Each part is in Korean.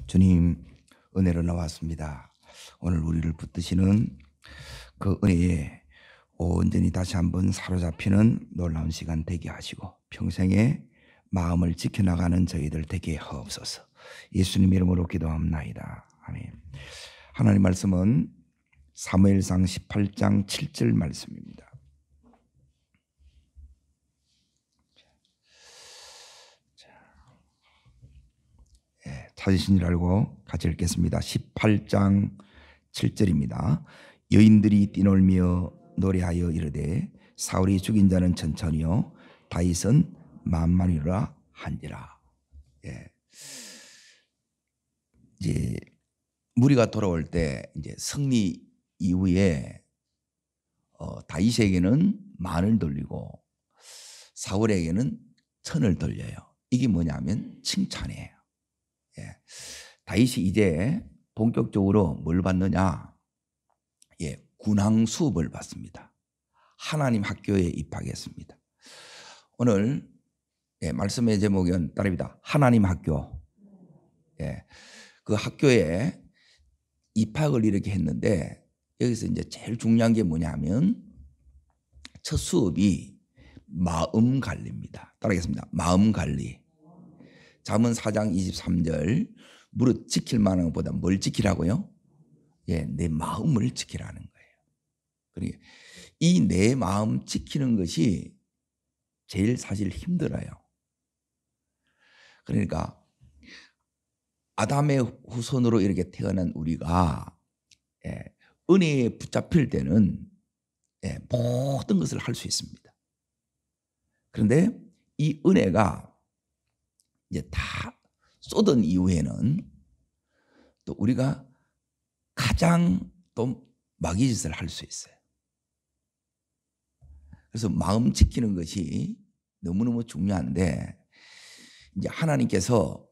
주님 은혜로 나왔습니다. 오늘 우리를 붙드시는 그 은혜에 온전히 다시 한번 사로잡히는 놀라운 시간 되게 하시고 평생에 마음을 지켜나가는 저희들 되게 하옵소서. 예수님 이름으로 기도합나이다. 아멘. 하나님 말씀은 사무엘상 18장 7절 말씀입니다. 찾으신 줄 알고 같이 읽겠습니다. 18장 7절입니다. 여인들이 뛰놀며 노래하여 이르되 사울이 죽인 자는 천천히요 다윗은 만만이라 한지라. 이제 무리가 돌아올 때 이제 승리 이후에 다윗에게는 만을 돌리고 사울에게는 천을 돌려요. 이게 뭐냐면 칭찬이에요. 다윗이 이제 본격적으로 뭘 받느냐? 군항 수업을 받습니다. 하나님 학교에 입학했습니다. 오늘 말씀의 제목은 따릅니다. 하나님 학교. 그 학교에 입학을 이렇게 했는데 여기서 이제 제일 중요한 게 뭐냐면 첫 수업이 마음 관리입니다. 따라하겠습니다. 마음 관리. 잠언 4장 23절 무릇 지킬 만한 것보다 뭘 지키라고요? 내 마음을 지키라는 거예요. 그러니까 이 내 마음 지키는 것이 제일 사실 힘들어요. 그러니까 아담의 후손으로 이렇게 태어난 우리가 은혜에 붙잡힐 때는 모든 것을 할 수 있습니다. 그런데 이 은혜가 이제 다 쏟은 이후에는 또 우리가 가장 또 마귀짓을 할 수 있어요. 그래서 마음 지키는 것이 너무너무 중요한데 이제 하나님께서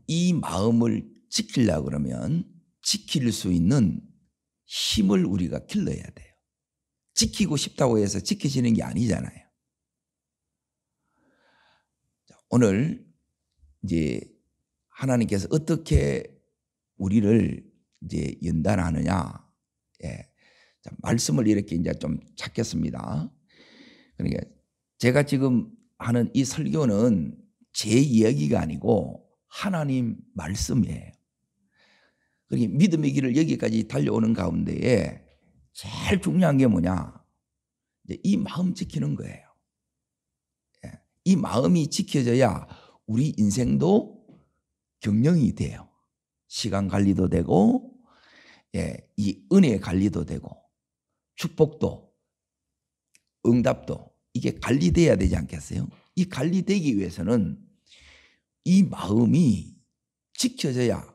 이 마음을 지키려고 그러면 지킬 수 있는 힘을 우리가 길러야 돼요. 지키고 싶다고 해서 지켜지는 게 아니잖아요. 오늘 이제 하나님께서 어떻게 우리를 이제 연단하느냐, 자, 말씀을 이렇게 이제 좀 찾겠습니다. 그러니까 제가 지금 하는 이 설교는 제 이야기가 아니고 하나님 말씀이에요. 그러니까 믿음의 길을 여기까지 달려오는 가운데에 제일 중요한 게 뭐냐? 이제 이 마음 지키는 거예요. 이 마음이 지켜져야 우리 인생도 경영이 돼요. 시간 관리도 되고, 이 은혜 관리도 되고, 축복도, 응답도 이게 관리돼야 되지 않겠어요? 이 관리되기 위해서는 이 마음이 지켜져야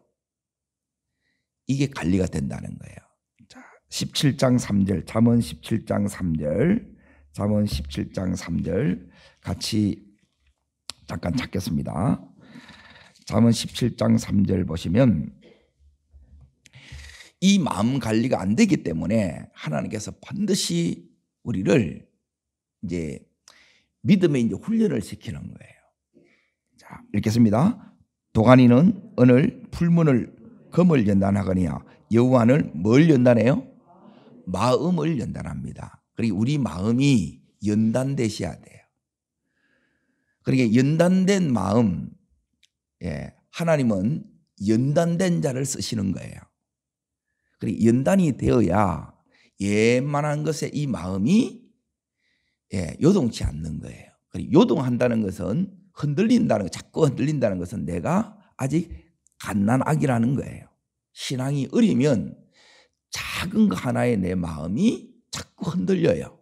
이게 관리가 된다는 거예요. 자, 17장 3절, 잠언 17장 3절, 잠언 17장 3절 같이 잠깐 찾겠습니다. 잠언 17장 3절 보시면 이 마음 관리가 안 되기 때문에 하나님께서 반드시 우리를 이제 믿음의 이제 훈련을 시키는 거예요. 자, 읽겠습니다. 도가니는 은을 풀문을 금을 연단하거니와 여호와는 뭘 연단해요? 마음을 연단합니다. 그리고 우리 마음이 연단되셔야 돼요. 그러니까 연단된 마음, 하나님은 연단된 자를 쓰시는 거예요. 그리고 연단이 되어야 웬만한 것에 이 마음이 요동치 않는 거예요. 그리고 요동한다는 것은 흔들린다는 것, 자꾸 흔들린다는 것은 내가 아직 갓난아기라는 거예요. 신앙이 어리면 작은 거 하나에 내 마음이 자꾸 흔들려요.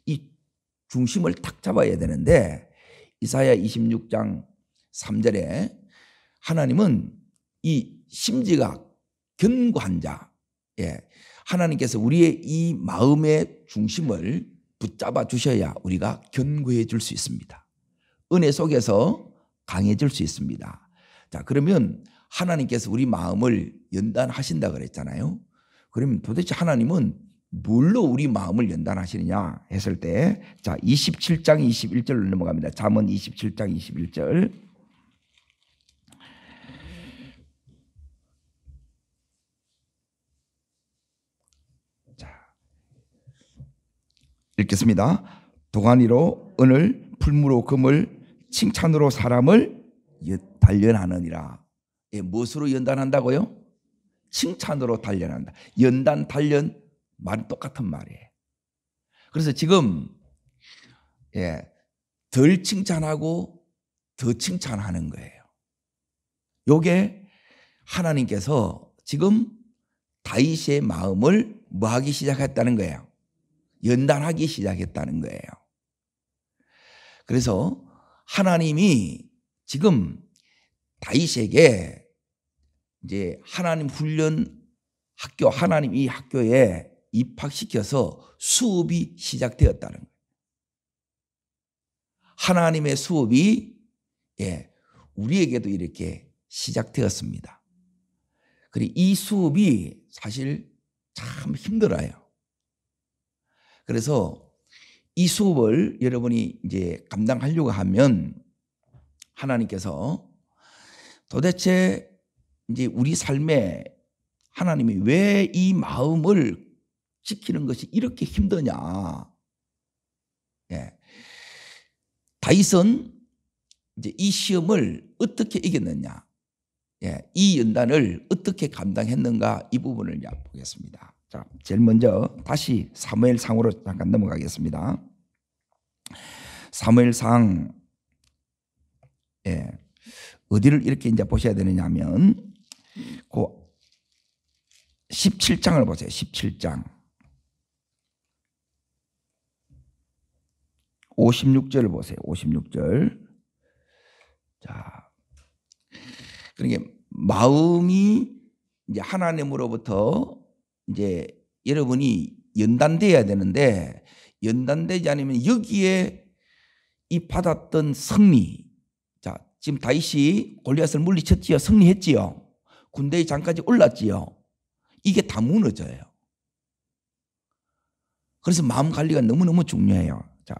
이 중심을 탁 잡아야 되는데 이사야 26장 3절에 하나님은 이 심지가 견고한 자, 하나님께서 우리의 이 마음의 중심을 붙잡아 주셔야 우리가 견고해 줄 수 있습니다. 은혜 속에서 강해질 수 있습니다. 자, 그러면 하나님께서 우리 마음을 연단하신다 그랬잖아요. 그러면 도대체 하나님은 뭘로 우리 마음을 연단하시느냐 했을 때, 자, 27장 21절로 넘어갑니다. 잠언 27장 21절. 자, 읽겠습니다. 도가니로 은을, 풀무로 금을, 칭찬으로 사람을 단련하느니라. 예, 무엇으로 연단한다고요? 칭찬으로 단련한다. 연단, 단련 말은 똑같은 말이에요. 그래서 지금 덜 칭찬하고 더 칭찬하는 거예요. 요게 하나님께서 지금 다윗의 마음을 뭐 하기 시작했다는 거예요? 연단하기 시작했다는 거예요. 그래서 하나님이 지금 다윗에게 이제 하나님 훈련 학교, 하나님 이 학교에 입학시켜서 수업이 시작되었다는 거예요. 하나님의 수업이 우리에게도 이렇게 시작되었습니다. 그리고 이 수업이 사실 참 힘들어요. 그래서 이 수업을 여러분이 이제 감당하려고 하면 하나님께서 도대체 이제 우리 삶에 하나님이 왜 이 마음을 지키는 것이 이렇게 힘드냐. 다윗은 이제 이 시험을 어떻게 이겼느냐. 이 연단을 어떻게 감당했는가 이 부분을 보겠습니다. 자, 제일 먼저 다시 사무엘상으로 잠깐 넘어가겠습니다. 사무엘상 어디를 이렇게 이제 보셔야 되느냐면 그 17장을 보세요. 17장 56절을 보세요. 56절. 자, 그러니까 마음이 이제 하나님으로부터 이제 여러분이 연단돼야 되는데 연단되지 않으면 여기에 이 받았던 승리. 자, 지금 다윗이 골리앗을 물리쳤지요. 승리했지요. 군대의 장까지 올랐지요. 이게 다 무너져요. 그래서 마음 관리가 너무너무 중요해요. 자,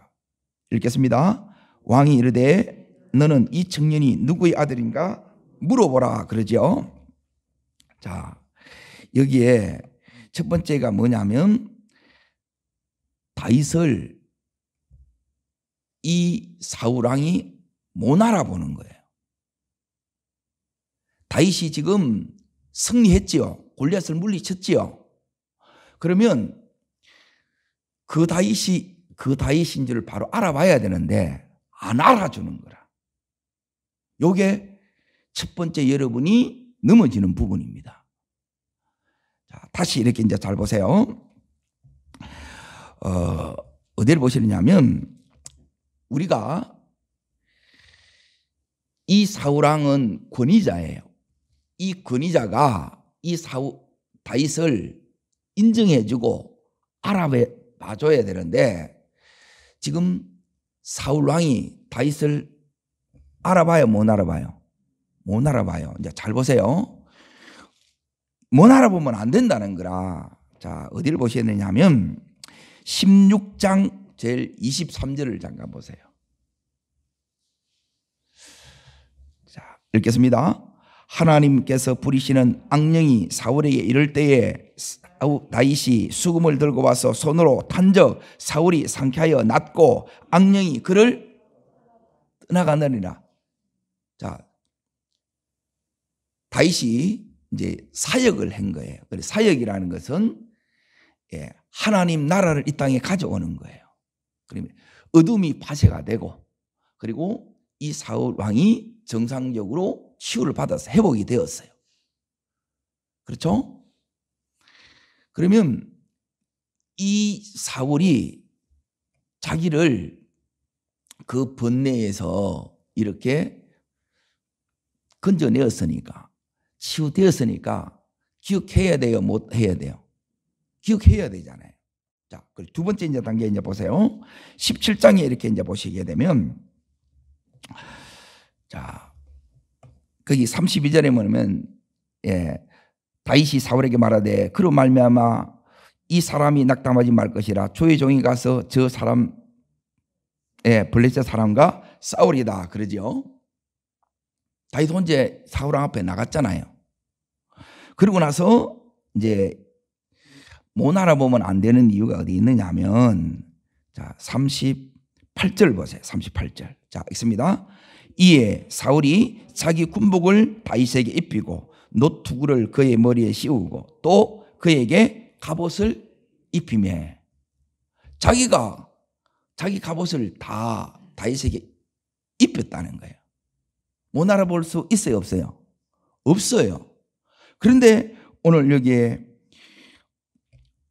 읽겠습니다. 왕이 이르되 너는 이 청년이 누구의 아들인가 물어보라 그러죠. 자, 여기에 첫 번째가 뭐냐면 다윗을 이 사울왕이 못 알아보는 거예요. 다윗이 지금 승리했지요. 골리앗을 물리쳤지요. 그러면 그 다윗인 줄 바로 알아봐야 되는데 안 알아주는 거라. 요게 첫 번째 여러분이 넘어지는 부분입니다. 자, 다시 이렇게 이제 잘 보세요. 어디를 보시느냐면 우리가 이 사울왕은 권위자예요. 이 권위자가 이 다윗을 인정해주고 알아봐줘야 되는데 지금 사울왕이 다윗을 알아봐요, 못 알아봐요? 못 알아봐요. 이제 잘 보세요. 못 알아보면 안 된다는 거라. 자, 어디를 보시느냐면 16장 제일 23절을 잠깐 보세요. 자, 읽겠습니다. 하나님께서 부리시는 악령이 사울에게 이를 때에 다윗이 수금을 들고 와서 손으로 탄적 사울이 상쾌하여 낫고 악령이 그를 떠나가느니라. 자, 다윗이 이제 사역을 한 거예요. 그래서 사역이라는 것은 하나님 나라를 이 땅에 가져오는 거예요. 그러면 어둠이 파쇄가 되고 그리고 이 사울 왕이 정상적으로 치유를 받아서 회복이 되었어요. 그렇죠? 그러면 이 사울이 자기를 그 번뇌에서 이렇게 건져내었으니까 치유되었으니까 기억해야 돼요? 못 해야 돼요? 기억해야 되잖아요. 자, 그리고 두 번째 이제 단계 이제 보세요. 17장에 이렇게 이제 보시게 되면 자, 거기 32절에 뭐냐면 다윗이 사울에게 말하되 그로 말미암아 이 사람이 낙담하지 말 것이라 조의 종이 가서 저 사람 블레셋 사람과 싸우리다 그러죠. 다윗 혼자 사울왕 앞에 나갔잖아요. 그러고 나서 이제 못 알아보면 안 되는 이유가 어디 있느냐면, 자, 38절 보세요. 38절. 자, 읽습니다. 이에 사울이 자기 군복을 다윗에게 입히고 노투구를 그의 머리에 씌우고 또 그에게 갑옷을 입히며, 자기가 자기 갑옷을 다 다윗에게 입혔다는 거예요. 못 알아볼 수 있어요, 없어요? 없어요. 그런데 오늘 여기에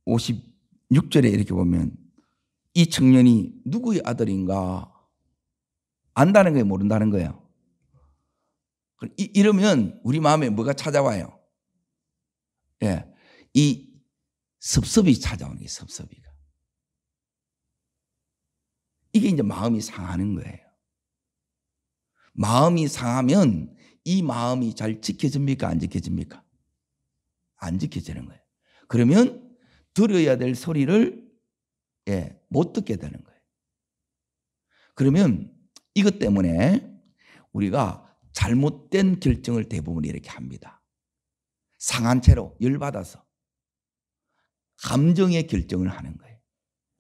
56절에 이렇게 보면 이 청년이 누구의 아들인가 안다는 거예요, 모른다는 거예요? 이러면 우리 마음에 뭐가 찾아와요? 예, 이 섭섭이 찾아오는 게, 섭섭이가. 이게 이제 마음이 상하는 거예요. 마음이 상하면 이 마음이 잘 지켜집니까, 안 지켜집니까? 안 지켜지는 거예요. 그러면 들어야 될 소리를 못 듣게 되는 거예요. 그러면 이것 때문에 우리가 잘못된 결정을 대부분 이렇게 합니다. 상한 채로 열받아서 감정의 결정을 하는 거예요.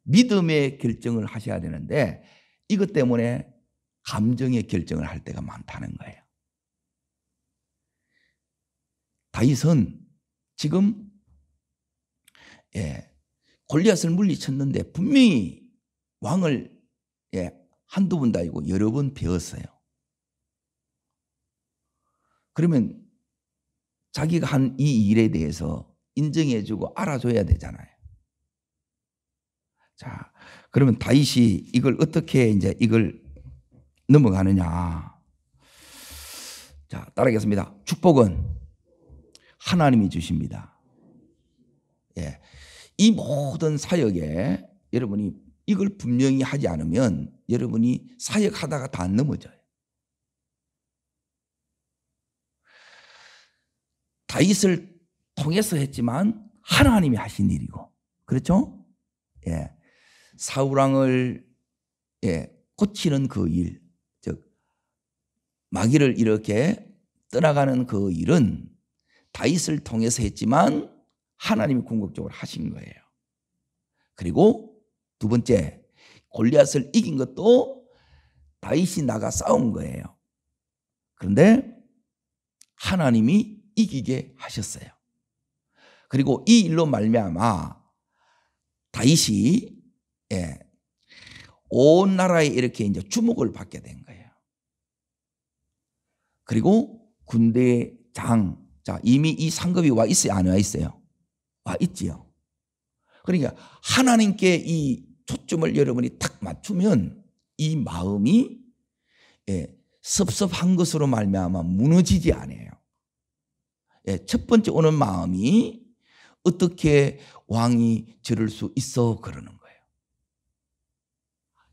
믿음의 결정을 하셔야 되는데 이것 때문에 감정의 결정을 할 때가 많다는 거예요. 다윗은 지금 골리앗을 물리쳤는데 분명히 왕을 한두 번도 아니고 여러 번 배웠어요. 그러면 자기가 한 이 일에 대해서 인정해주고 알아줘야 되잖아요. 자, 그러면 다윗이 이걸 어떻게 이제 이걸 넘어가느냐? 자, 따라하겠습니다. 축복은 하나님이 주십니다. 이 모든 사역에 여러분이 이걸 분명히 하지 않으면 여러분이 사역하다가 다 넘어져요. 다윗을 통해서 했지만 하나님이 하신 일이고, 그렇죠? 사울왕을 고치는 그 일, 즉 마귀를 이렇게 떠나가는 그 일은 다윗을 통해서 했지만 하나님이 궁극적으로 하신 거예요. 그리고 두 번째, 골리앗을 이긴 것도 다윗이 나가 싸운 거예요. 그런데 하나님이 이기게 하셨어요. 그리고 이 일로 말미암아 다윗이 온 나라에 이렇게 이제 주목을 받게 된 거예요. 그리고 군대 장, 자, 이미 이 상급이 와 있어요, 안 와 있어요? 와 있지요. 그러니까 하나님께 이 초점을 여러분이 탁 맞추면 이 마음이 섭섭한 것으로 말미암아 무너지지 않아요. 첫 번째 오는 마음이 어떻게 왕이 저럴 수 있어, 그러는 거예요.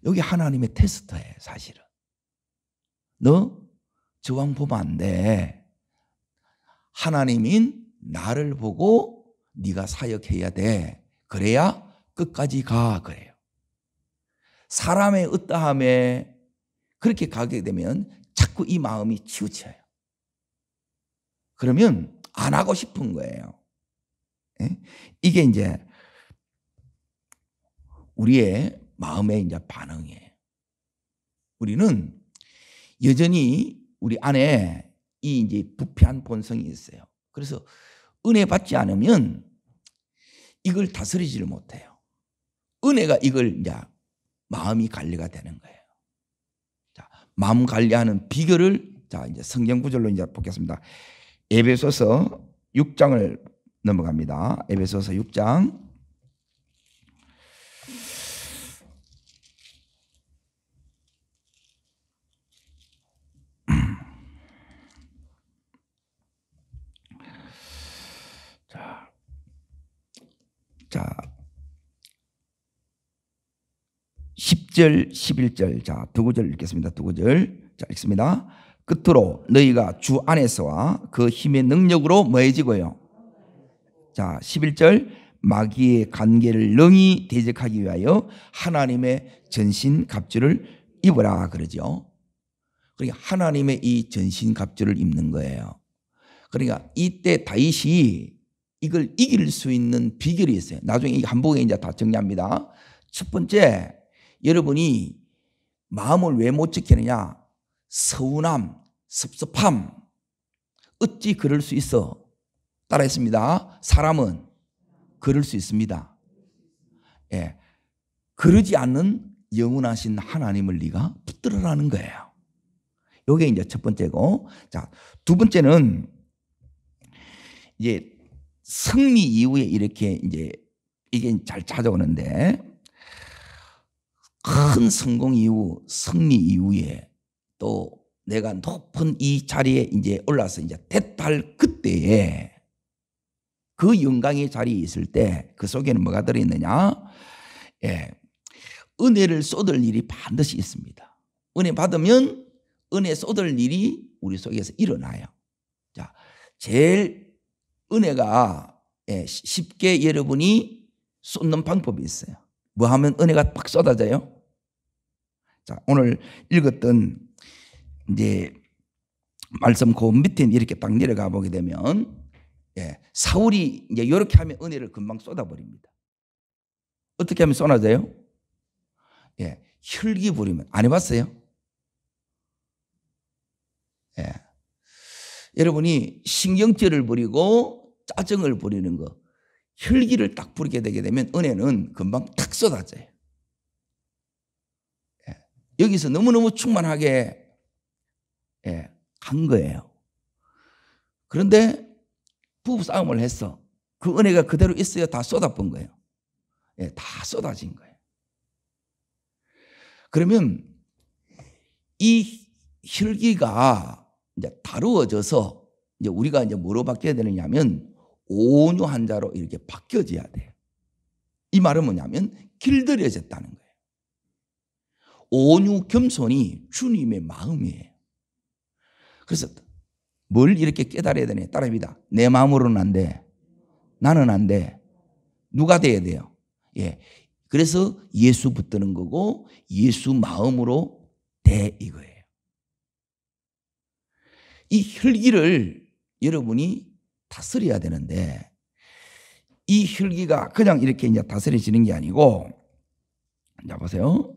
여기 하나님의 테스트예요, 사실은. 너 저 왕 보면 안 돼. 하나님인 나를 보고 네가 사역해야 돼. 그래야 끝까지 가, 그래요. 사람의 어떠함에 그렇게 가게 되면 자꾸 이 마음이 치우쳐요. 그러면 안 하고 싶은 거예요. 이게 이제 우리의 마음의 이제 반응이에요. 우리는 여전히 우리 안에 이 이제 부패한 본성이 있어요. 그래서 은혜 받지 않으면 이걸 다스리지를 못해요. 은혜가 이걸 이제 마음이 관리가 되는 거예요. 자, 마음 관리하는 비결을 자, 이제 성경 구절로 이제 보겠습니다. 에베소서 6장을 넘어갑니다. 에베소서 6장. 자, 10절, 11절. 자, 두 구절 읽겠습니다. 두 구절. 자, 읽습니다. 끝으로 너희가 주 안에서와 그 힘의 능력으로 뭐해지고요. 자, 11절. 마귀의 관계를 능히 대적하기 위하여 하나님의 전신 갑주를 입으라 그러죠. 그러니까 하나님의 이 전신 갑주를 입는 거예요. 그러니까 이때 다윗이 이걸 이길 수 있는 비결이 있어요. 나중에 이 한복에 이제 다 정리합니다. 첫 번째, 여러분이 마음을 왜 못 지키느냐? 서운함, 섭섭함. 어찌 그럴 수 있어? 따라했습니다. 사람은 그럴 수 있습니다. 예, 그러지 않는 영원하신 하나님을 네가 붙들으라는 거예요. 이게 이제 첫 번째고, 자, 두 번째는 이제 승리 이후에 이렇게 이제 이게 잘 찾아오는데, 큰 성공 이후, 승리 이후에 또 내가 높은 이 자리에 이제 올라서 이제 됐할 그때에 그 영광의 자리에 있을 때 그 속에는 뭐가 들어있느냐? 예, 은혜를 쏟을 일이 반드시 있습니다. 은혜 받으면 은혜 쏟을 일이 우리 속에서 일어나요. 자, 제일 은혜가 쉽게 여러분이 쏟는 방법이 있어요. 뭐 하면 은혜가 팍 쏟아져요? 자, 오늘 읽었던 이제 말씀 그 밑에 이렇게 딱 내려가 보게 되면, 사울이 이제 이렇게 하면 은혜를 금방 쏟아버립니다. 어떻게 하면 쏟아져요? 혈기 부리면. 안 해봤어요? 여러분이 신경질을 부리고 짜증을 부리는 거, 혈기를 딱 부리게 되게 되면 은혜는 금방 탁 쏟아져요. 여기서 너무너무 충만하게 간 거예요. 그런데 부부싸움을 했어. 그 은혜가 그대로 있어야 다 쏟아본 거예요. 다 쏟아진 거예요. 그러면 이 혈기가 이제 다루어져서 이제 우리가 이제 뭐로 바뀌어야 되느냐면 온유한 자로 이렇게 바뀌어져야 돼요. 이 말은 뭐냐면 길들여졌다는 거예요. 온유 겸손이 주님의 마음이에요. 그래서 뭘 이렇게 깨달아야 되냐? 따라합니다. 내 마음으로는 안 돼. 나는 안 돼. 누가 돼야 돼요? 그래서 예수 붙드는 거고 예수 마음으로 돼 이거예요. 이 혈기를 여러분이 다스려야 되는데 이 혈기가 그냥 이렇게 이제 다스려지는 게 아니고, 자 보세요.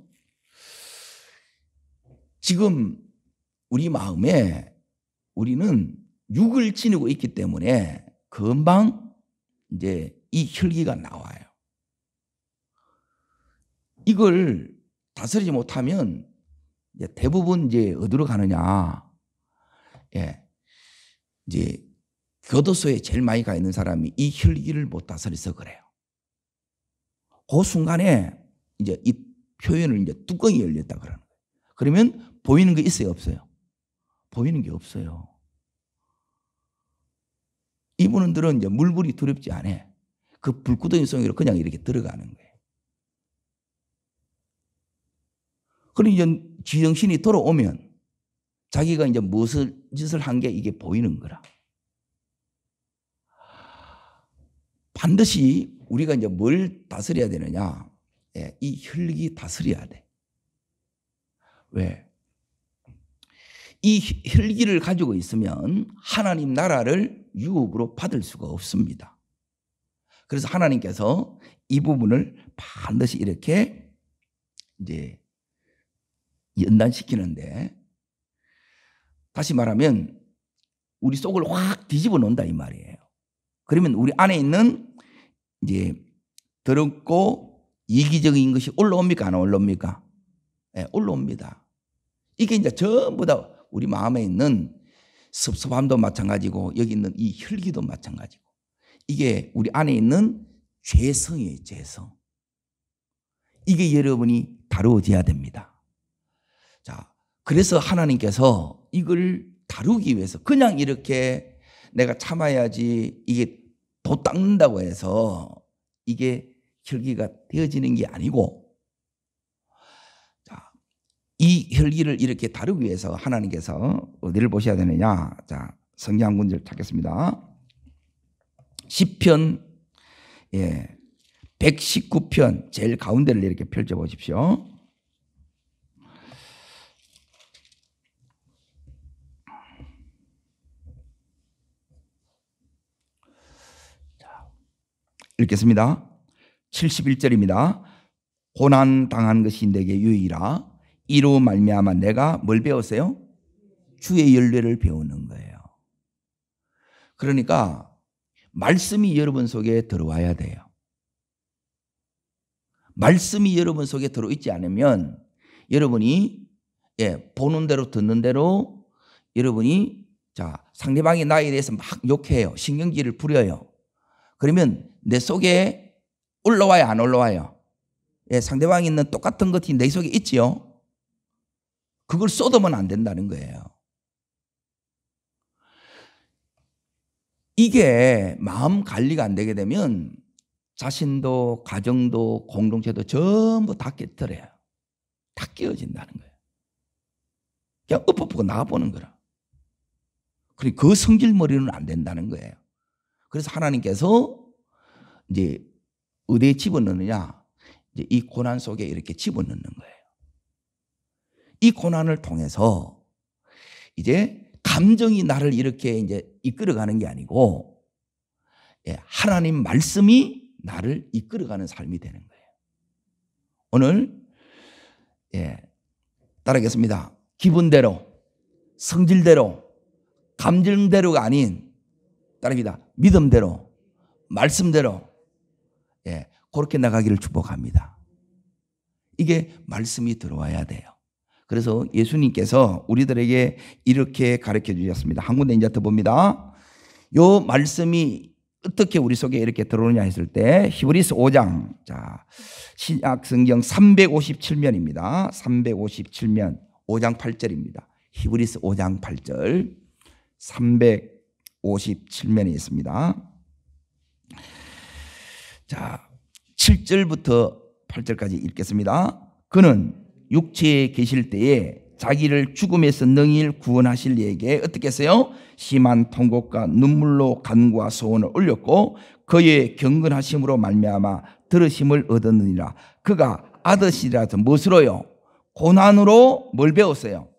지금 우리 마음에 우리는 육을 지니고 있기 때문에 금방 이제 이 혈기가 나와요. 이걸 다스리지 못하면 이제 대부분 이제 어디로 가느냐? 이제 교도소에 제일 많이 가 있는 사람이 이 혈기를 못 다스려서 그래요. 그 순간에 이제 이 표현을 이제 뚜껑이 열렸다 그러는 거예요. 그러면 보이는 게 있어요, 없어요? 보이는 게 없어요. 이분들은 이제 물불이 두렵지 않아. 그 불구덩이 속으로 그냥 이렇게 들어가는 거예요. 그럼 이제 지정신이 돌아오면 자기가 이제 무슨 짓을 한 게 이게 보이는 거라. 반드시 우리가 이제 뭘 다스려야 되느냐? 이 혈기 다스려야 돼. 왜? 이 혈기를 가지고 있으면 하나님 나라를 유업으로 받을 수가 없습니다. 그래서 하나님께서 이 부분을 반드시 이렇게 이제 연단시키는데, 다시 말하면 우리 속을 확 뒤집어 놓는다 이 말이에요. 그러면 우리 안에 있는 이제 더럽고 이기적인 것이 올라옵니까? 안 올라옵니까? 올라옵니다. 이게 이제 전부 다 우리 마음에 있는 섭섭함도 마찬가지고 여기 있는 이 혈기도 마찬가지고, 이게 우리 안에 있는 죄성이에요. 죄성. 이게 여러분이 다루어져야 됩니다. 자, 그래서 하나님께서 이걸 다루기 위해서 그냥 이렇게 내가 참아야지 이게 도 닦는다고 해서 이게 혈기가 되어지는 게 아니고, 이 혈기를 이렇게 다루기 위해서 하나님께서 어디를 보셔야 되느냐? 자, 성경 한 군절 찾겠습니다. 시편 119편 제일 가운데를 이렇게 펼쳐 보십시오. 자, 읽겠습니다. 71절입니다. 고난 당한 것이 내게 유익이라. 이로 말미암아 내가 뭘 배웠어요? 주의 열매를 배우는 거예요. 그러니까 말씀이 여러분 속에 들어와야 돼요. 말씀이 여러분 속에 들어있지 않으면 여러분이 보는 대로 듣는 대로 여러분이 상대방이 나에 대해서 막 욕해요. 신경질을 부려요. 그러면 내 속에 올라와요, 안 올라와요? 상대방이 있는 똑같은 것이 내 속에 있지요. 그걸 쏟으면 안 된다는 거예요. 이게 마음 관리가 안 되게 되면 자신도 가정도 공동체도 전부 다 깨뜨려요. 다 깨어진다는 거예요. 그냥 엎어보고 나가보는 거라. 그리고 그 성질머리는 안 된다는 거예요. 그래서 하나님께서 이제 어디에 집어넣느냐? 이제 이 고난 속에 이렇게 집어넣는 거예요. 이 고난을 통해서 이제 감정이 나를 이렇게 이제 이끌어가는 게 아니고 하나님 말씀이 나를 이끌어가는 삶이 되는 거예요. 오늘 따르겠습니다. 기분대로, 성질대로, 감정대로가 아닌 따릅니다. 믿음대로, 말씀대로 그렇게 나가기를 축복합니다. 이게 말씀이 들어와야 돼요. 그래서 예수님께서 우리들에게 이렇게 가르쳐 주셨습니다. 한 군데 이제 더 봅니다. 요 말씀이 어떻게 우리 속에 이렇게 들어오느냐 했을 때 히브리서 5장, 신약 성경 357면입니다. 357면 5장 8절입니다. 히브리서 5장 8절 357면에 있습니다. 7절부터 8절까지 읽겠습니다. 그는 육체에 계실 때에 자기를 죽음에서 능히 구원하실 이에게 어떻게 했어요? 심한 통곡과 눈물로 간구와 소원을 올렸고 그의 경건하심으로 말미암아 들으심을 얻었느니라. 그가 아들이라서 무엇으로요? 고난으로 뭘 배웠어요?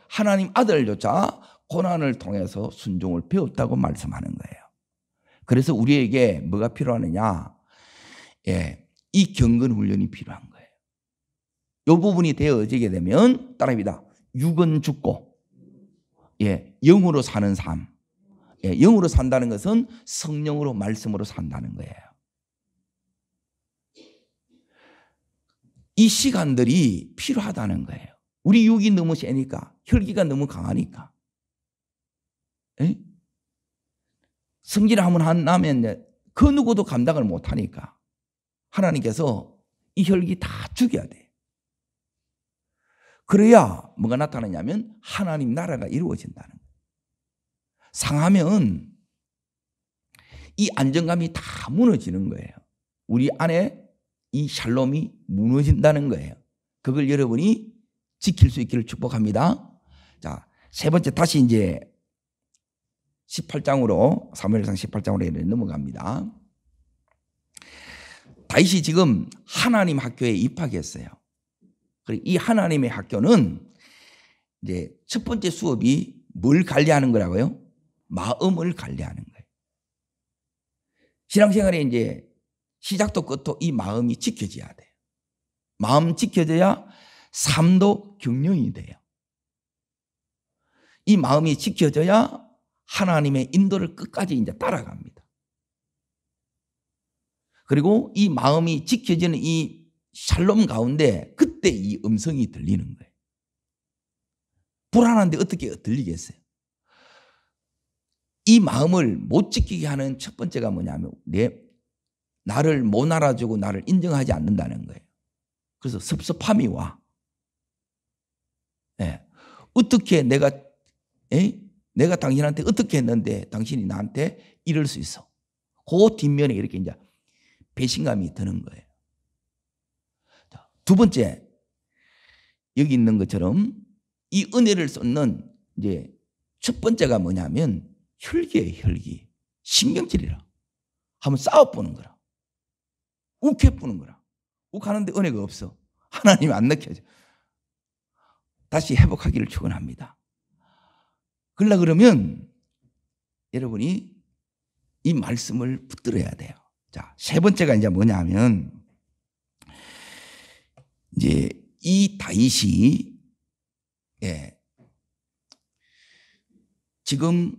하나님 아들조차 고난을 통해서 순종을 배웠다고 말씀하는 거예요. 그래서 우리에게 뭐가 필요하느냐? 이 경건 훈련이 필요한 거예요. 이 부분이 되어지게 되면 따라합니다. 육은 죽고 영으로 사는 삶. 영으로 산다는 것은 성령으로 말씀으로 산다는 거예요. 이 시간들이 필요하다는 거예요. 우리 육이 너무 세니까, 혈기가 너무 강하니까. 성질을 한번 하면 그 누구도 감당을 못하니까 하나님께서 이 혈기 다 죽여야 돼요. 그래야 뭐가 나타나냐면 하나님 나라가 이루어진다는 거예요. 상하면 이 안정감이 다 무너지는 거예요. 우리 안에 이 샬롬이 무너진다는 거예요. 그걸 여러분이 지킬 수 있기를 축복합니다. 세 번째 다시 이제 18장으로 사무엘상 18장으로 넘어갑니다. 다윗이 지금 하나님 학교에 입학했어요. 그리고 이 하나님의 학교는 이제 첫 번째 수업이 뭘 관리하는 거라고요? 마음을 관리하는 거예요. 신앙생활에 이제 시작도 끝도 이 마음이 지켜져야 돼요. 마음 지켜져야 삶도 경영이 돼요. 이 마음이 지켜져야 하나님의 인도를 끝까지 이제 따라갑니다. 그리고 이 마음이 지켜지는 이 샬롬 가운데 그때 이 음성이 들리는 거예요. 불안한데 어떻게 들리겠어요? 이 마음을 못 지키게 하는 첫 번째가 뭐냐면 나를 못 알아주고 나를 인정하지 않는다는 거예요. 그래서 섭섭함이 와. 어떻게 내가 당신한테 어떻게 했는데 당신이 나한테 이럴 수 있어. 그 뒷면에 이렇게 이제 배신감이 드는 거예요. 두 번째, 여기 있는 것처럼 이 은혜를 쏟는 이제 첫 번째가 뭐냐면 혈기예요, 혈기. 신경질이라. 한번 싸워보는 거라. 욱해보는 거라. 욱하는데 은혜가 없어. 하나님이 안 느껴져. 다시 회복하기를 축원합니다. 그러려면 여러분이 이 말씀을 붙들어야 돼요. 자, 세 번째가 이제 뭐냐면, 이제 이 다윗이, 예, 지금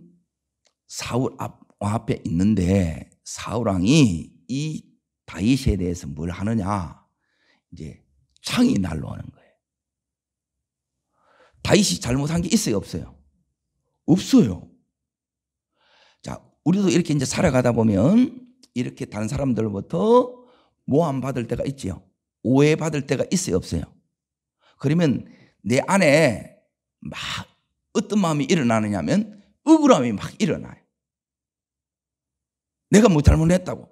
사울 앞에 있는데 사울 왕이 이 다윗에 대해서 뭘 하느냐, 이제 창이 날라오는 거예요. 다윗이 잘못한 게 있어요, 없어요? 없어요. 자, 우리도 이렇게 이제 살아가다 보면 이렇게 다른 사람들로부터 모함 받을 때가 있지요. 오해 받을 때가 있어요, 없어요? 그러면 내 안에 막 어떤 마음이 일어나느냐면 억울함이 막 일어나요. 내가 뭐 잘못했다고.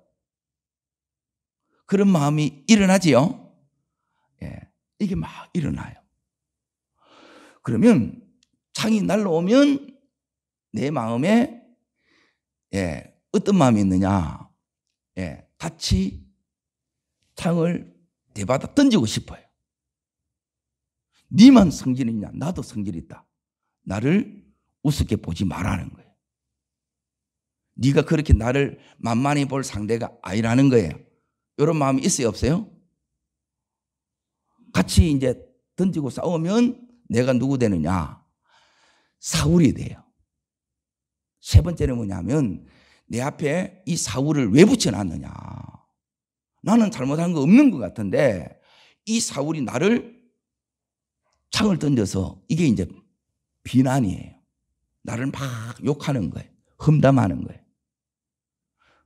그런 마음이 일어나지요. 예, 이게 막 일어나요. 그러면 창이 날라오면 내 마음에, 예, 어떤 마음이 있느냐, 예, 같이 창을 대받아 던지고 싶어요. 니만 성질이 있냐? 나도 성질이 있다. 나를 우습게 보지 말라는 거예요. 네가 그렇게 나를 만만히 볼 상대가 아니라는 거예요. 이런 마음이 있어요, 없어요? 같이 이제 던지고 싸우면 내가 누구 되느냐? 사울이 돼요. 세 번째는 뭐냐면 내 앞에 이 사울을 왜 붙여놨느냐? 나는 잘못한 거 없는 것 같은데 이 사울이 나를 창을 던져서, 이게 이제 비난이에요. 나를 막 욕하는 거예요. 험담하는 거예요.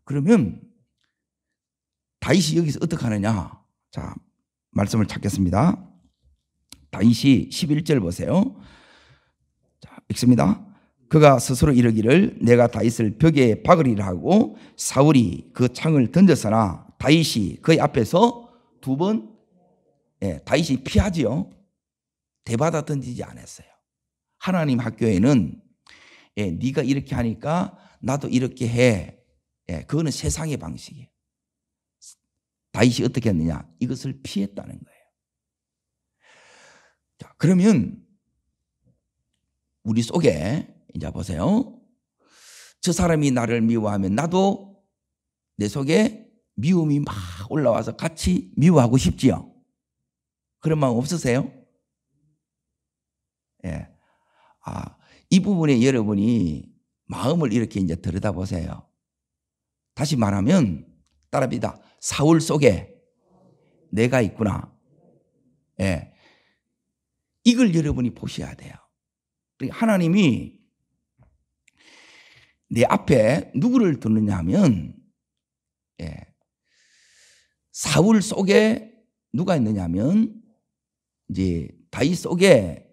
그러면 다윗이 여기서 어떻게 하느냐? 자, 말씀을 찾겠습니다. 다윗이 11절 보세요. 자, 읽습니다. 그가 스스로 이르기를 내가 다윗을 벽에 박으리라 하고 사울이 그 창을 던졌으나 다윗이 그의 앞에서 두 번, 예, 다윗이 피하지요. 대받아 던지지 않았어요. 하나님 학교에는, 예, 네가 이렇게 하니까 나도 이렇게 해. 예, 그거는 세상의 방식이에요. 다윗이 어떻게 했느냐? 이것을 피했다는 거예요. 자, 그러면 우리 속에 이제 보세요. 저 사람이 나를 미워하면 나도 내 속에 미움이 막 올라와서 같이 미워하고 싶지요. 그런 마음 없으세요? 예. 이 부분에 여러분이 마음을 이렇게 이제 들여다보세요. 다시 말하면 따라합니다. 사울 속에 내가 있구나. 예. 이걸 여러분이 보셔야 돼요. 하나님이 내 앞에 누구를 두느냐 하면, 예, 사울 속에 누가 있느냐면 이제 다윗 속에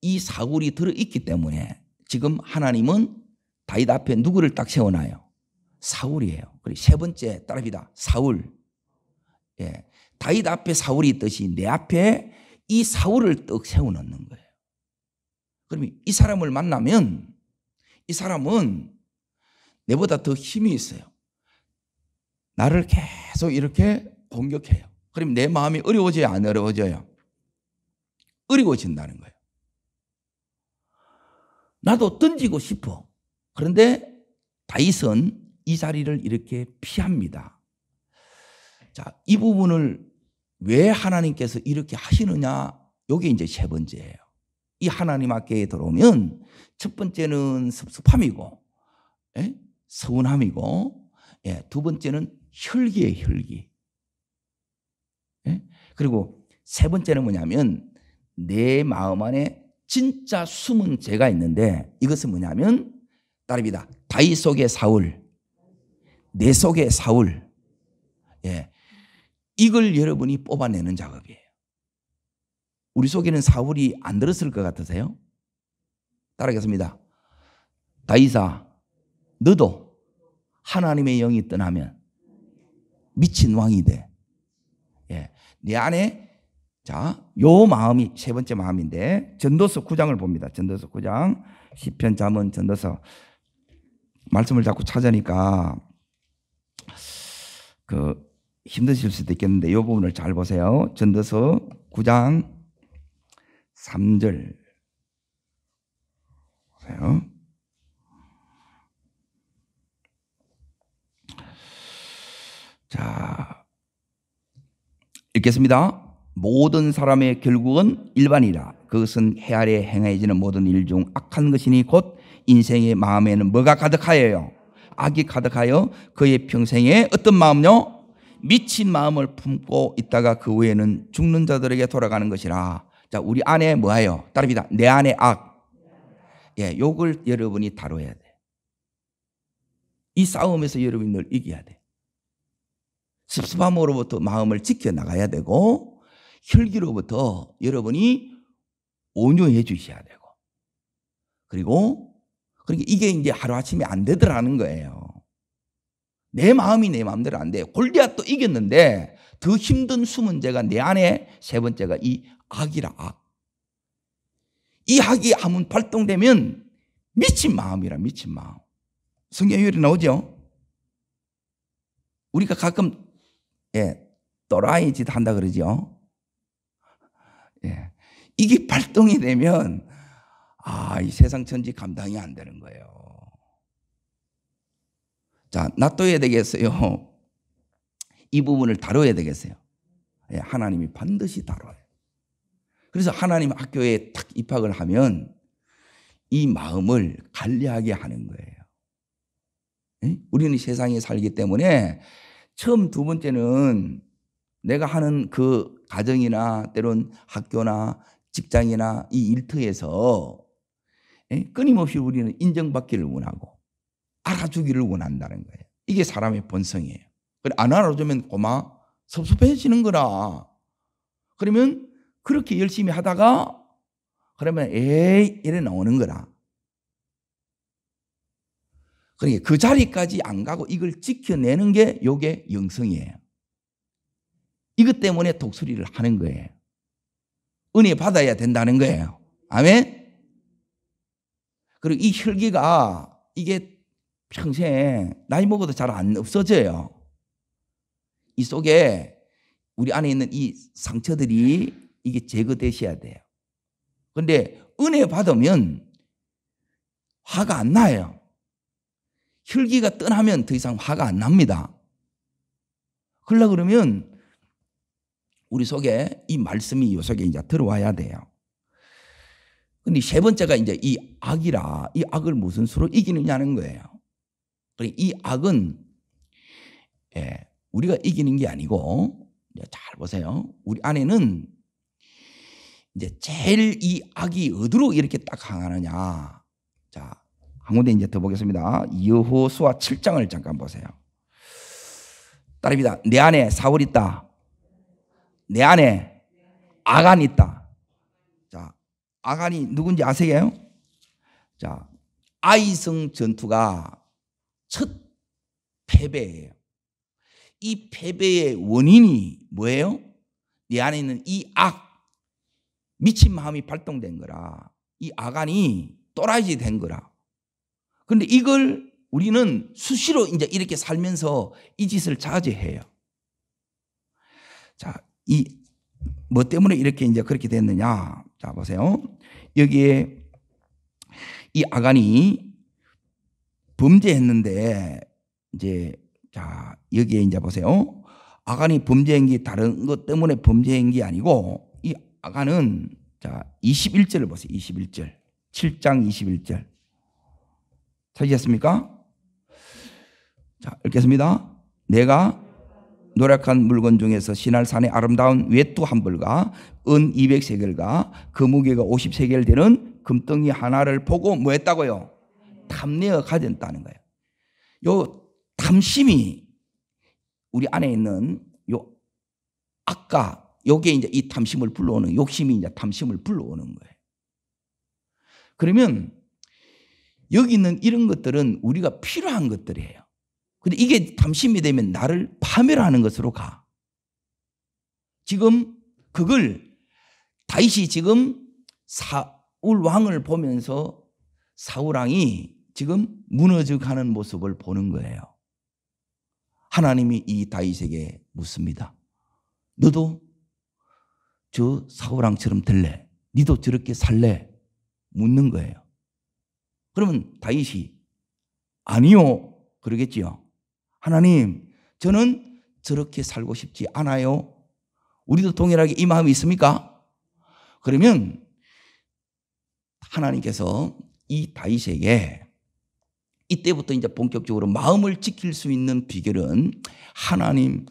이 사울이 들어있기 때문에 지금 하나님은 다윗 앞에 누구를 딱 세워놔요? 사울이에요. 그리고 세 번째 따라합니다. 사울. 예, 다윗 앞에 사울이 있듯이 내 앞에 이 사울을 떡 세워놓는 거예요. 그러면 이 사람을 만나면 이 사람은 내보다 더 힘이 있어요. 나를 계속 이렇게 공격해요. 그럼 내 마음이 어려워져요, 안 어려워져요? 어려워진다는 거예요. 나도 던지고 싶어. 그런데 다윗은 이 자리를 이렇게 피합니다. 자, 이 부분을 왜 하나님께서 이렇게 하시느냐? 이게 이제 세 번째예요. 이 하나님 학교에 들어오면 첫 번째는 섭섭함이고, 예? 서운함이고, 예, 두 번째는 혈기예요, 혈기. 예? 그리고 세 번째는 뭐냐면 내 마음 안에 진짜 숨은 죄가 있는데 이것은 뭐냐면 따릅니다. 다윗 속의 사울, 내 속의 사울. 예, 이걸 여러분이 뽑아내는 작업이에요. 우리 속에는 사울이 안 들었을 것 같으세요? 따라하겠습니다. 다윗아, 너도 하나님의 영이 떠나면 미친 왕이 돼. 예, 내 안에, 자, 요 마음이 세 번째 마음인데 전도서 9장을 봅니다. 전도서 9장, 시편, 잠언, 전도서. 말씀을 자꾸 찾으니까 힘드실 수도 있겠는데 이 부분을 잘 보세요. 전도서 9장 3절 보세요. 읽겠습니다. 모든 사람의 결국은 일반이라. 그것은 해 아래 행해지는 모든 일 중 악한 것이니 곧 인생의 마음에는 뭐가 가득하여요? 악이 가득하여 그의 평생에 어떤 마음요? 미친 마음을 품고 있다가 그 후에는 죽는 자들에게 돌아가는 것이라. 자, 우리 안에 뭐예요? 따릅니다. 내 안에 악. 예, 요걸 여러분이 다뤄야 돼. 이 싸움에서 여러분이 늘 이겨야 돼. 습습함으로부터 마음을 지켜나가야 되고, 혈기로부터 여러분이 온유해 주셔야 되고, 그리고 그러니까 이게 이제 하루아침에 안 되더라는 거예요. 내 마음이 내 마음대로 안 돼. 골리앗도 이겼는데 더 힘든 수문제가 내 안에 세 번째가 이 악이라. 악. 이 악이 한번 발동되면 미친 마음이라. 미친 마음. 성경에 나오죠. 우리가 가끔 또라이 짓 한다 그러죠. 예. 이게 발동이 되면 이 세상 천지 감당이 안 되는 거예요. 자, 놔둬야 되겠어요. 이 부분을 다뤄야 되겠어요. 예, 하나님이 반드시 다뤄요. 그래서 하나님 학교에 딱 입학을 하면 이 마음을 관리하게 하는 거예요. 예? 우리는 세상에 살기 때문에 처음 두 번째는 내가 하는 그 가정이나 때론 학교나 직장이나 이 일터에서 끊임없이 우리는 인정받기를 원하고 알아주기를 원한다는 거예요. 이게 사람의 본성이에요. 안 알아주면 고마 섭섭해지는 거라. 그러면 그렇게 열심히 하다가 그러면 에이 이래 나오는 거라. 그러니까 그 자리까지 안 가고 이걸 지켜내는 게 요게 영성이에요. 이것 때문에 독수리를 하는 거예요. 은혜 받아야 된다는 거예요. 아멘. 그리고 이 혈기가 이게 평생 나이 먹어도 잘 안 없어져요. 이 속에 우리 안에 있는 이 상처들이 이게 제거되셔야 돼요. 그런데 은혜 받으면 화가 안 나요. 혈기가 떠나면 더 이상 화가 안 납니다. 그러려고 그러면 우리 속에 이 말씀이 요 속에 이제 들어와야 돼요. 근데 세 번째가 이제 이 악이라. 이 악을 무슨 수로 이기느냐는 거예요. 이 악은 우리가 이기는 게 아니고, 잘 보세요. 우리 안에는 이제 제일 이 악이 어디로 이렇게 딱 향하느냐. 자, 한 군데 이제 더 보겠습니다. 여호수아 7장을 잠깐 보세요. 따릅니다. 내 안에 사울 있다. 내 안에 아간 있다. 자, 아간이 누군지 아세요? 자, 아이성 전투가 첫 패배예요. 이 패배의 원인이 뭐예요? 내 안에 있는 이 악, 미친 마음이 발동된 거라. 이 아간이 또라이지 된 거라. 그런데 이걸 우리는 수시로 이제 이렇게 살면서 이 짓을 자제해요. 자, 이 뭐 때문에 이렇게 이제 그렇게 됐느냐? 자, 보세요. 여기에 이 아간이 범죄했는데 이제 자, 여기에 이제 보세요. 아간이 범죄한 게 다른 것 때문에 범죄한 게 아니고 이 아간은 자, 21절을 보세요. 21절. 7장 21절. 찾으셨습니까? 자, 읽겠습니다. 내가 노력한 물건 중에서 시날산의 아름다운 외투 한 벌과 은 200세겔과 그 무게가 50세겔 되는 금덩이 하나를 보고 뭐 했다고요? 탐내어 가졌다는 거예요. 요 탐심이 우리 안에 있는 요 악과 요게 이제 이 탐심을 불러오는, 욕심이 이제 탐심을 불러오는 거예요. 그러면 여기 있는 이런 것들은 우리가 필요한 것들이에요. 근데 이게 탐심이 되면 나를 파멸하는 것으로 가. 지금 그걸 다윗이 지금 사울 왕을 보면서 사울 왕이 지금 무너져가는 모습을 보는 거예요. 하나님이 이 다윗에게 묻습니다. 너도 저 사울 왕처럼 될래? 니도 저렇게 살래? 묻는 거예요. 그러면 다윗이 아니요 그러겠지요. 하나님, 저는 저렇게 살고 싶지 않아요. 우리도 동일하게 이 마음이 있습니까? 그러면 하나님께서 이 다윗에게 이때부터 이제 본격적으로 마음을 지킬 수 있는 비결은 하나님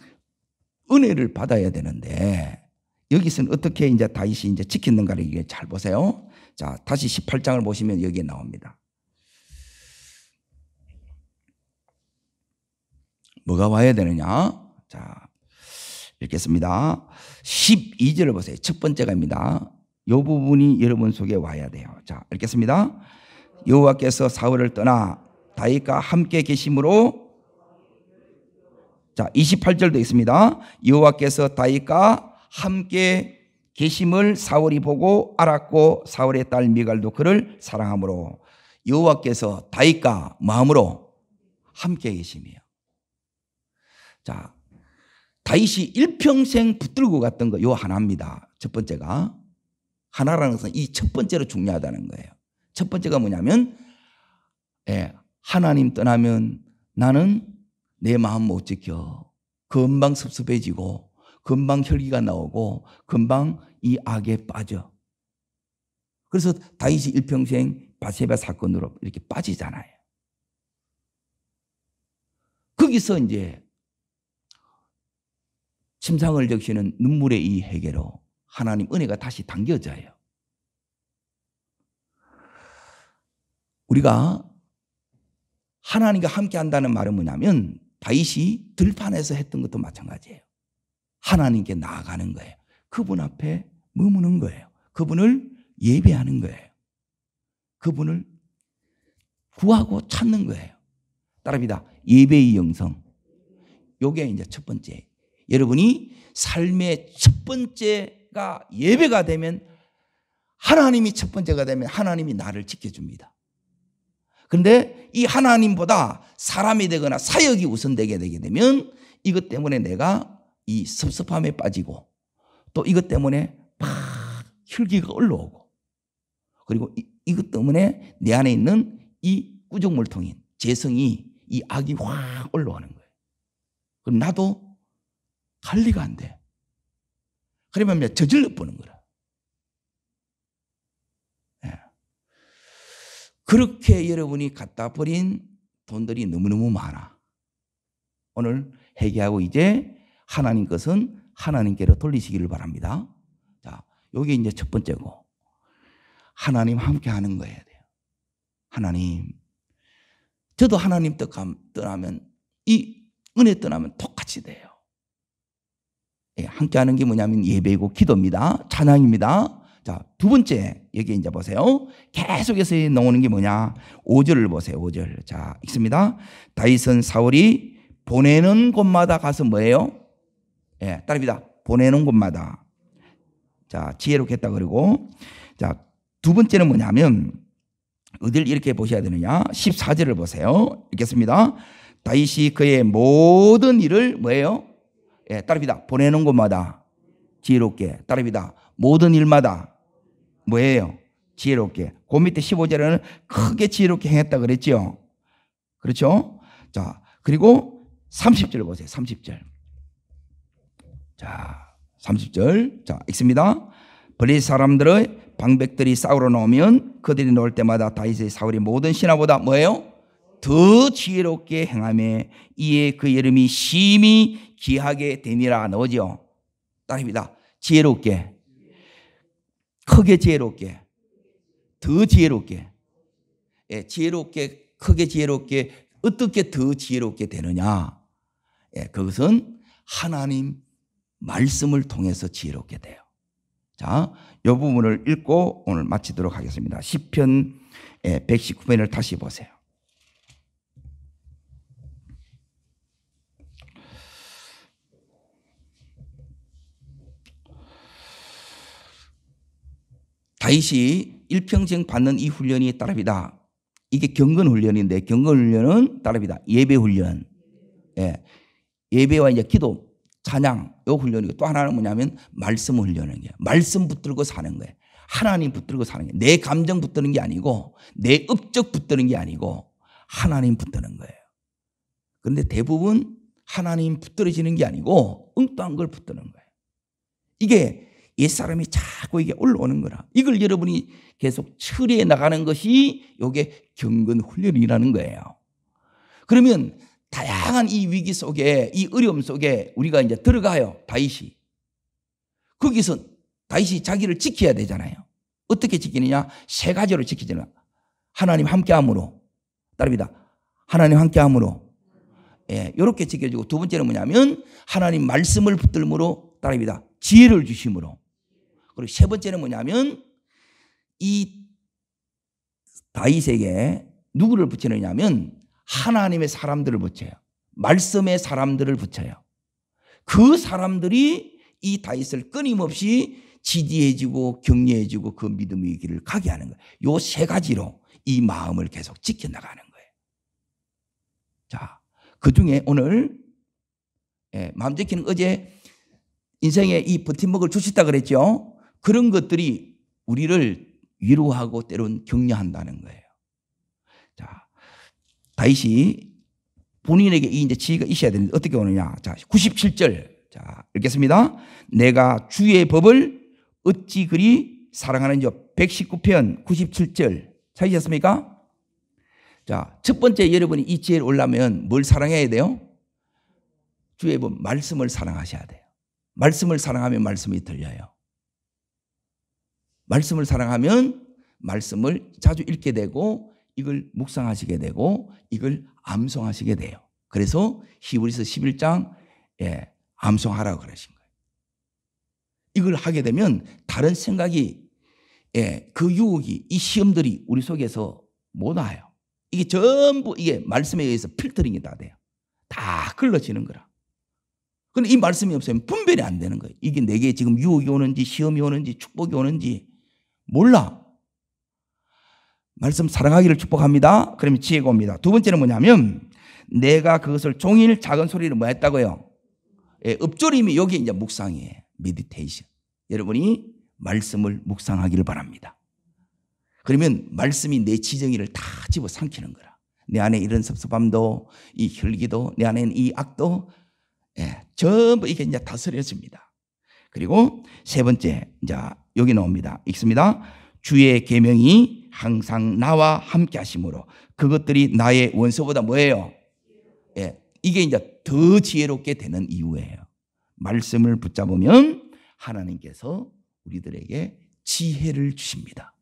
은혜를 받아야 되는데 여기서는 어떻게 이제 다윗이 이제 지켰는가를 이게 잘 보세요. 자, 다시 18장을 보시면 여기에 나옵니다. 뭐가 와야 되느냐? 자, 읽겠습니다. 12절을 보세요. 첫 번째가입니다. 이 부분이 여러분 속에 와야 돼요. 자, 읽겠습니다. 여호와께서 사울을 떠나 다윗과 함께 계심으로, 자, 28절도 있습니다. 여호와께서 다윗과 함께 계심을 사울이 보고 알았고 사울의 딸 미갈도 그를 사랑하므로. 여호와께서 다윗과 마음으로 함께 계심이에요. 자, 다윗이 일평생 붙들고 갔던 거 요 하나입니다. 첫 번째가 하나라는 것은 이 첫 번째로 중요하다는 거예요. 첫 번째가 뭐냐면 하나님 떠나면 나는 내 마음 못 지켜. 금방 섭섭해지고 금방 혈기가 나오고 금방 이 악에 빠져. 그래서 다윗이 일평생 바세바 사건으로 이렇게 빠지잖아요. 거기서 이제 침상을 적시는 눈물의 이 회개로 하나님 은혜가 다시 당겨져요. 우리가 하나님과 함께 한다는 말은 뭐냐면 다윗이 들판에서 했던 것도 마찬가지예요. 하나님께 나아가는 거예요. 그분 앞에 머무는 거예요. 그분을 예배하는 거예요. 그분을 구하고 찾는 거예요. 따라합니다. 예배의 영성. 요게 이제 첫 번째. 여러분이 삶의 첫 번째가 예배가 되면 하나님이 첫 번째가 되면 하나님이 나를 지켜줍니다. 그런데 이 하나님보다 사람이 되거나 사역이 우선되게 되게 되면 이것 때문에 내가 이 섭섭함에 빠지고 또 이것 때문에 막 혈기가 올라오고 그리고 이것 때문에 내 안에 있는 이 구족물통인 재성이 이 악이 확 올라오는 거예요. 그럼 나도 관리가 안 돼. 그러면 저질러 보는 거라. 그렇게 여러분이 갖다 버린 돈들이 너무너무 많아. 오늘 회개하고 이제 하나님 것은 하나님께로 돌리시기를 바랍니다. 자, 요게 이제 첫 번째고, 하나님 함께 하는 거여야 돼요. 하나님, 저도 하나님 뜻 떠나면 이 은혜 떠나면 똑같이 돼요. 함께 하는 게 뭐냐면 예배이고 기도입니다. 찬양입니다. 자, 두 번째, 여기 이제 보세요. 계속해서 나오는 게 뭐냐? 5절을 보세요. 5절. 자, 읽습니다. 다윗은 사울이 보내는 곳마다 가서 뭐예요? 따라합니다. 보내는 곳마다. 자, 지혜롭겠다 그러고. 자, 두 번째는 뭐냐면, 어딜 이렇게 보셔야 되느냐? 14절을 보세요. 읽겠습니다. 다윗이 그의 모든 일을 뭐예요? 따라합니다. 보내는 곳마다 지혜롭게. 따라합니다. 모든 일마다 뭐예요? 지혜롭게. 그 밑에 15절에는 크게 지혜롭게 행했다 그랬죠. 그렇죠? 자, 그리고 30절 보세요. 30절. 자, 30절. 자, 읽습니다. 블레셋 사람들의 방백들이 싸우러 나오면 그들이 나올 때마다 다윗의 사울이 모든 신하보다 뭐예요? 더 지혜롭게 행하며 이에 그 이름이 심히 귀하게 되니라 나오죠. 따라합니다. 지혜롭게. 크게 지혜롭게, 더 지혜롭게, 지혜롭게, 크게 지혜롭게, 어떻게 더 지혜롭게 되느냐? 그것은 하나님 말씀을 통해서 지혜롭게 돼요. 자, 이 부분을 읽고 오늘 마치도록 하겠습니다. 시편 119편을 다시 보세요. 다윗이 일평생 받는 이 훈련이 따라합니다. 이게 경건 훈련인데 경건 훈련은 따라합니다. 예배 훈련. 예배와 이제 기도, 찬양, 요 훈련이고 또 하나는 뭐냐면 말씀 훈련인 거예요. 말씀 붙들고 사는 거예요. 하나님 붙들고 사는 거예요. 내 감정 붙드는 게 아니고 내 업적 붙드는 게 아니고 하나님 붙드는 거예요. 그런데 대부분 하나님 붙들어지는 게 아니고 엉뚱한 걸 붙드는 거예요. 이게 옛사람이 자꾸 이게 올라오는 거라. 이걸 여러분이 계속 처리해 나가는 것이 이게 경건 훈련이라는 거예요. 그러면 다양한 이 위기 속에, 이 어려움 속에 우리가 이제 들어가요. 다윗이. 거기서 다윗이 자기를 지켜야 되잖아요. 어떻게 지키느냐? 세 가지로 지키잖아요. 하나님 함께함으로. 따릅니다. 하나님 함께함으로. 예, 이렇게 지켜주고, 두 번째는 뭐냐면 하나님 말씀을 붙들므로, 따릅니다. 지혜를 주심으로. 그리고 세 번째는 뭐냐면 이 다윗에게 누구를 붙이느냐면 하나님의 사람들을 붙여요. 말씀의 사람들을 붙여요. 그 사람들이 이 다윗을 끊임없이 지지해주고 격려해주고 그 믿음의 길을 가게 하는 거예요. 요 세 가지로 이 마음을 계속 지켜나가는 거예요. 자, 그 중에 오늘 마음 지키는, 어제 인생에 이 버팀목을 주셨다 그랬죠. 그런 것들이 우리를 위로하고 때론 격려한다는 거예요. 자, 다윗이 본인에게 이 이제 지혜가 있어야 되는데 어떻게 오느냐? 자, 97절. 자, 읽겠습니다. 내가 주의 법을 어찌 그리 사랑하는지. 119편 97절. 찾으셨습니까? 자, 첫 번째 여러분이 이 지혜를 올라면 뭘 사랑해야 돼요? 주의 법, 말씀을 사랑하셔야 돼요. 말씀을 사랑하면 말씀이 들려요. 말씀을 사랑하면 말씀을 자주 읽게 되고 이걸 묵상하시게 되고 이걸 암송하시게 돼요. 그래서 히브리서 11장 암송하라고 그러신 거예요. 이걸 하게 되면 다른 생각이, 그 유혹이, 이 시험들이 우리 속에서 못 와요. 이게 전부 이게 말씀에 의해서 필터링이 다 돼요. 다 걸러지는 거라. 그런데 이 말씀이 없으면 분별이 안 되는 거예요. 이게 내게 지금 유혹이 오는지 시험이 오는지 축복이 오는지 몰라. 말씀 사랑하기를 축복합니다. 그러면 지혜가 옵니다. 두 번째는 뭐냐면 내가 그것을 종일 작은 소리로 뭐 했다고요? 읊조림이 여기 이제 묵상이에요. 메디테이션. 여러분이 말씀을 묵상하기를 바랍니다. 그러면 말씀이 내 지정의를 다 집어삼키는 거라. 내 안에 이런 섭섭함도, 이 혈기도, 내 안에 이 악도, 전부 이게 이제 다스려집니다. 그리고 세 번째, 이제 여기 나옵니다. 읽습니다. 주의 계명이 항상 나와 함께 하심으로 그것들이 나의 원수보다 뭐예요? 이게 이제 더 지혜롭게 되는 이유예요. 말씀을 붙잡으면 하나님께서 우리들에게 지혜를 주십니다.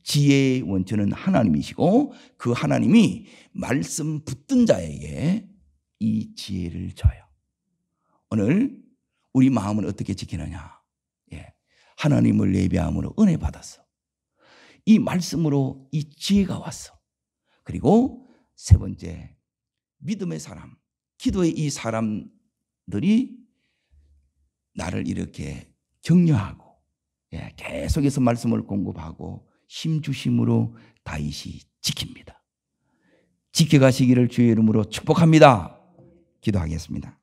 지혜의 원천은 하나님이시고 그 하나님이 말씀 붙든 자에게 이 지혜를 줘요. 오늘 우리 마음은 어떻게 지키느냐? 하나님을 예배함으로 은혜 받았어. 이 말씀으로 이 지혜가 왔어. 그리고 세 번째, 믿음의 사람, 기도의 이 사람들이 나를 이렇게 격려하고 계속해서 말씀을 공급하고 힘주심으로 다윗이 지킵니다. 지켜가시기를 주의 이름으로 축복합니다. 기도하겠습니다.